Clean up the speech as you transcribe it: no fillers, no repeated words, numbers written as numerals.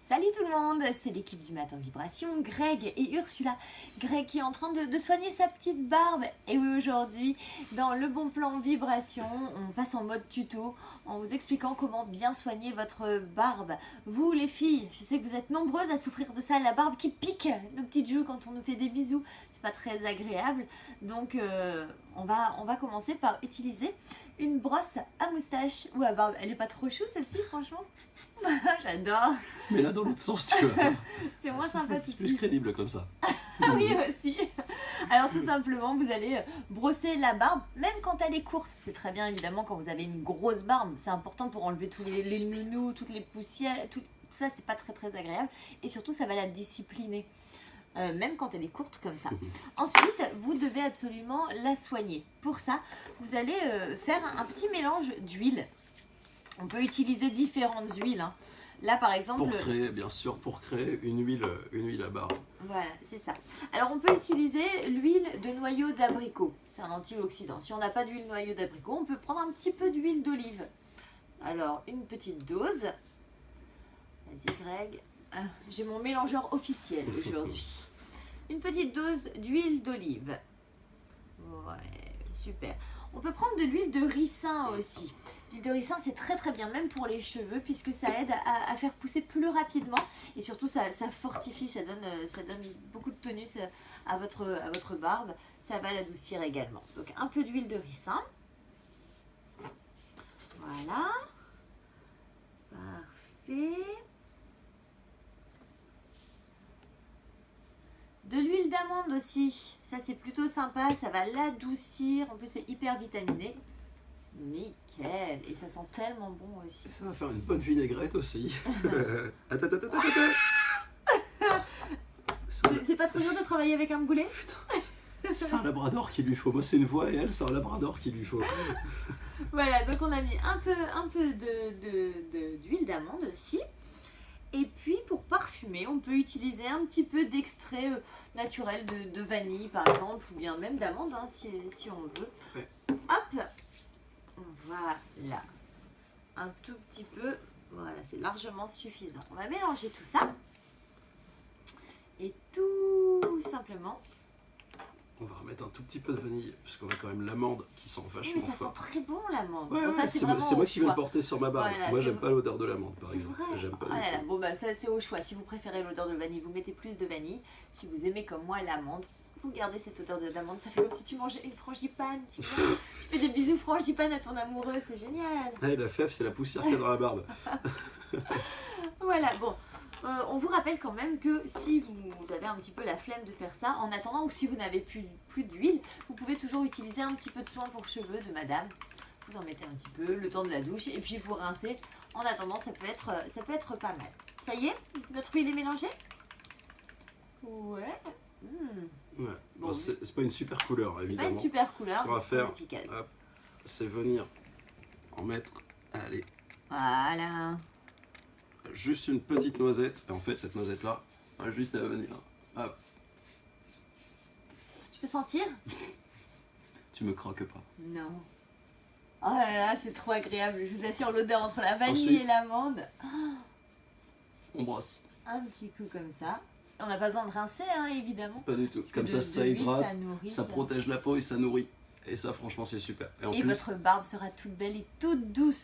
Salut tout le monde, c'est l'équipe du Matin Vibration, Greg et Ursula. Greg qui est en train de soigner sa petite barbe. Et oui, aujourd'hui, dans le bon plan Vibration, on passe en mode tuto en vous expliquant comment bien soigner votre barbe. Vous les filles, je sais que vous êtes nombreuses à souffrir de ça, la barbe qui pique nos petites joues quand on nous fait des bisous. C'est pas très agréable. Donc on va commencer par utiliser une brosse à moustache ou à barbe. Elle est pas trop chou celle-ci franchement. J'adore. Mais là dans l'autre sens tu vois. C'est moins sympa tout de C'est plus suite. crédible comme ça. Oui aussi. Alors tout simplement vous allez brosser la barbe même quand elle est courte. C'est très bien évidemment quand vous avez une grosse barbe. C'est important pour enlever tous les nounous, toutes les poussières, tout ça c'est pas très agréable. Et surtout ça va la discipliner. Même quand elle est courte comme ça. Ensuite, vous devez absolument la soigner. Pour ça, vous allez faire un petit mélange d'huile. On peut utiliser différentes huiles. Hein. Là, par exemple... Pour créer, bien sûr, pour créer une huile à barbe. Voilà, c'est ça. Alors, on peut utiliser l'huile de noyau d'abricot. C'est un antioxydant. Si on n'a pas d'huile de noyau d'abricot, on peut prendre un petit peu d'huile d'olive. Alors, une petite dose. Vas-y, Greg. Ah, j'ai mon mélangeur officiel aujourd'hui. Une petite dose d'huile d'olive. Ouais, super. On peut prendre de l'huile de ricin aussi. L'huile de ricin, c'est très bien, même pour les cheveux, puisque ça aide à faire pousser plus rapidement. Et surtout, ça fortifie, ça donne beaucoup de tonus à votre barbe. Ça va l'adoucir également. Donc, un peu d'huile de ricin. Voilà. Parfait. De l'huile d'amande aussi, ça c'est plutôt sympa, ça va l'adoucir, en plus c'est hyper vitaminé. Nickel, et ça sent tellement bon aussi. Ça va faire une bonne vinaigrette aussi. Attends. C'est pas trop dur de travailler avec un boulet? Putain, c'est un labrador qu'il lui faut. Moi c'est une voix et elle c'est un labrador qu'il lui faut. Voilà, donc on a mis un peu d'huile d'amande aussi. Et puis pour parfumer, on peut utiliser un petit peu d'extrait naturel de vanille par exemple, ou bien même d'amande hein, si on veut. Ouais. Hop, voilà, un tout petit peu, voilà, c'est largement suffisant. On va mélanger tout ça et tout simplement. On va remettre un tout petit peu de vanille, parce qu'on a quand même l'amande qui sent vachement Oui, mais ça fort. sent très bon l'amande. Ouais, Bon, ça, c'est moi qui vais le porter sur ma barbe. Voilà, moi j'aime pas l'odeur de l'amande par exemple. J'aime pas. Oh là là. Bon bah ça c'est au choix. Si vous préférez l'odeur de vanille, vous mettez plus de vanille. Si vous aimez comme moi l'amande, vous gardez cette odeur d'amande. Ça fait comme si tu mangeais une frangipane. Tu fais des bisous frangipane à ton amoureux, c'est génial. Ouais, la fève c'est la poussière qu'il y a dans la barbe. Voilà, bon. On vous rappelle quand même que si vous avez un petit peu la flemme de faire ça, en attendant ou si vous n'avez plus d'huile, vous pouvez toujours utiliser un petit peu de soin pour cheveux de madame. Vous en mettez un petit peu, le temps de la douche, et puis vous rincez. En attendant, ça peut être pas mal. Ça y est, notre huile est mélangée? Ouais. Ouais. Bon, c'est pas une super couleur évidemment. C'est pas une super couleur, Ce qu'on va mais faire, c'est efficace. c'est venir en mettre, allez, Voilà. juste une petite noisette. Et en fait, cette noisette-là, juste à venir. Hop. Je peux sentir? Tu me croques pas. Non. Oh là là, c'est trop agréable. Je vous assure l'odeur entre la vanille Ensuite, et l'amande. on brosse. Un petit coup comme ça. On n'a pas besoin de rincer, hein, évidemment. Pas du tout. Parce Comme que ça de l'huile, hydrate, ça nourrit, ça protège la peau et ça nourrit. Et ça, franchement, c'est super. Et en Et plus, votre barbe sera toute belle et toute douce.